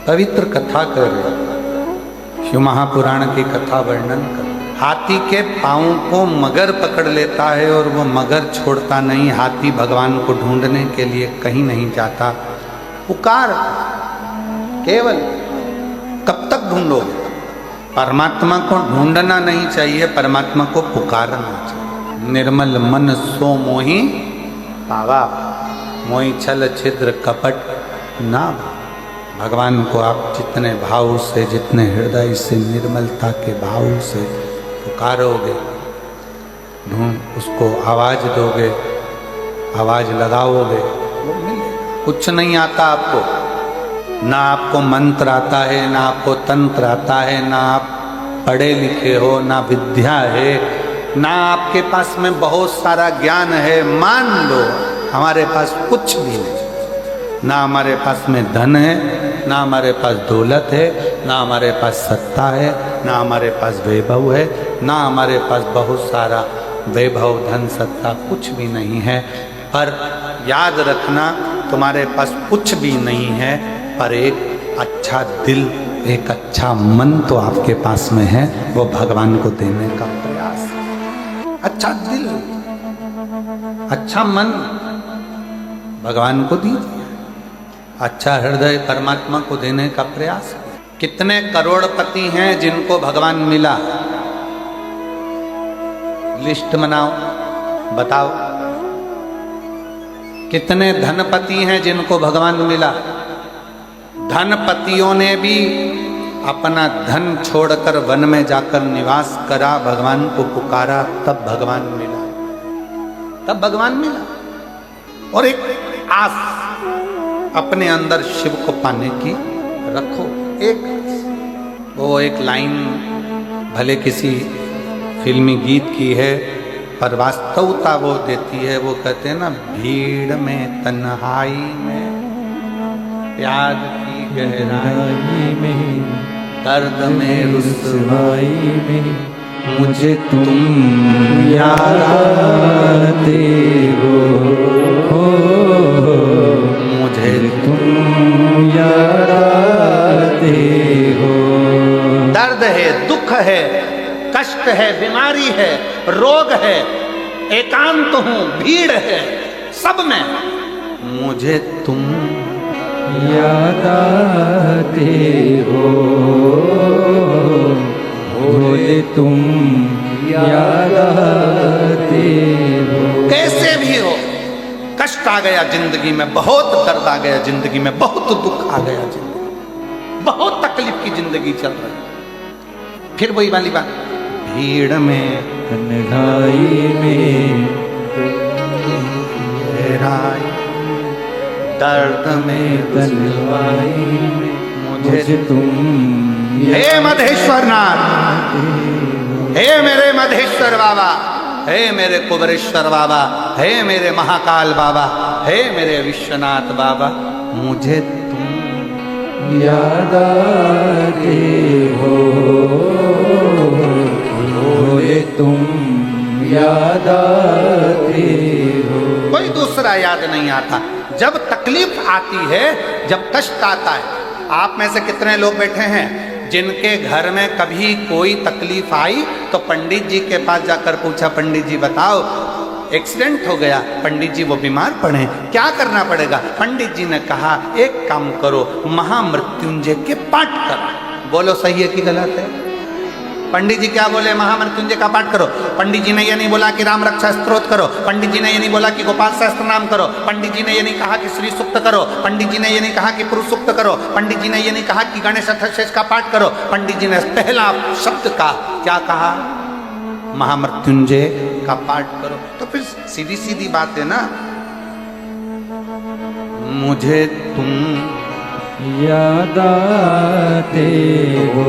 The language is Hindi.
पवित्र कथा कर रहे, शिव महापुराण की कथा वर्णन कर। हाथी के पाँव को मगर पकड़ लेता है और वो मगर छोड़ता नहीं। हाथी भगवान को ढूंढने के लिए कहीं नहीं जाता, पुकार केवल। कब तक ढूंढोगे? परमात्मा को ढूंढना नहीं चाहिए, परमात्मा को पुकारना चाहिए। निर्मल मन सो मोहि पावा, मोहि छल छिद्र कपट ना। भगवान को आप जितने भाव से, जितने हृदय से, निर्मलता के भाव से पुकारोगे, ढूंढ उसको आवाज दोगे, आवाज लगाओगे, वो मिलेगा। कुछ नहीं आता आपको, ना आपको मंत्र आता है, ना आपको तंत्र आता है, ना आप पढ़े लिखे हो, ना विद्या है, ना आपके पास में बहुत सारा ज्ञान है। मान लो हमारे पास कुछ भी नहीं, ना हमारे पास में धन है, ना हमारे पास दौलत है, ना हमारे पास सत्ता है, ना हमारे पास वैभव है, ना हमारे पास बहुत सारा वैभव, धन, सत्ता कुछ भी नहीं है। पर याद रखना, तुम्हारे पास कुछ भी नहीं है, पर एक अच्छा दिल, एक अच्छा मन तो आपके पास में है। वो भगवान को देने का प्रयास। अच्छा दिल, अच्छा मन भगवान को दीजिए, अच्छा हृदय परमात्मा को देने का प्रयास। कितने करोड़पति हैं जिनको भगवान मिला? लिस्ट बनाओ, बताओ। कितने धनपति हैं जिनको भगवान मिला? धनपतियों ने भी अपना धन छोड़कर वन में जाकर निवास करा, भगवान को पुकारा, तब भगवान मिला, तब भगवान मिला। और एक आस अपने अंदर शिव को पाने की रखो। एक लाइन भले किसी फिल्मी गीत की है, पर वास्तवता वो देती है। वो कहते हैं ना, भीड़ में तन्हाई में, प्यार की गहराई में, दर्द में रुसवाई में, मुझे तुम याद आते हो, मुझे तुम याद आते हो। दर्द है, दुख है, कष्ट है, बीमारी है, रोग है, एकांत हूँ, भीड़ है, सब में मुझे तुम याद आते हो, मुझे तुम याद आते हो। कैसे भी हो, कष्ट आ गया जिंदगी में, बहुत दर्द आ गया जिंदगी में, बहुत दुख आ गया जिंदगी में, बहुत तकलीफ की जिंदगी चल रही है। फिर वही वाली बात, भीड़ में तन्हाई में, दर्द में तन्हाई में, मुझे तुम। हे मधेश्वर नाथ, हे मेरे मधेश्वर बाबा, हे मेरे कुबरेश्वर बाबा, हे मेरे महाकाल बाबा, हे मेरे विश्वनाथ बाबा, मुझे तुम याद आते हो, मुझे तुम याद आते हो। कोई दूसरा याद नहीं आता। जब तकलीफ आती है, जब कष्ट आता है, आप में से कितने लोग बैठे हैं जिनके घर में कभी कोई तकलीफ आई तो पंडित जी के पास जाकर पूछा, पंडित जी बताओ एक्सीडेंट हो गया, पंडित जी वो बीमार पड़े, क्या करना पड़ेगा? पंडित जी ने कहा एक काम करो, महामृत्युंजय के पाठ करो। बोलो सही है कि गलत है? पंडित जी क्या बोले? महामृत्युंजय का पाठ करो। पंडित जी ने ये नहीं बोला कि राम रक्षा स्तोत्र करो, पंडित जी ने ये नहीं बोला कि गोपाल सहस्त्र नाम करो, पंडित जी ने ये नहीं कहा कि श्री सूक्त करो, पंडित जी ने ये नहीं कहा कि पुरुष सूक्त करो, पंडित जी ने ये नहीं कहा कि गणेश अथर्वशीर्ष का पाठ करो। पंडित जी ने पहला शब्द का क्या कहा? महामृत्युंजय का पाठ करो। तो फिर सीधी सीधी बात है ना, मुझे तुम याद आते हो,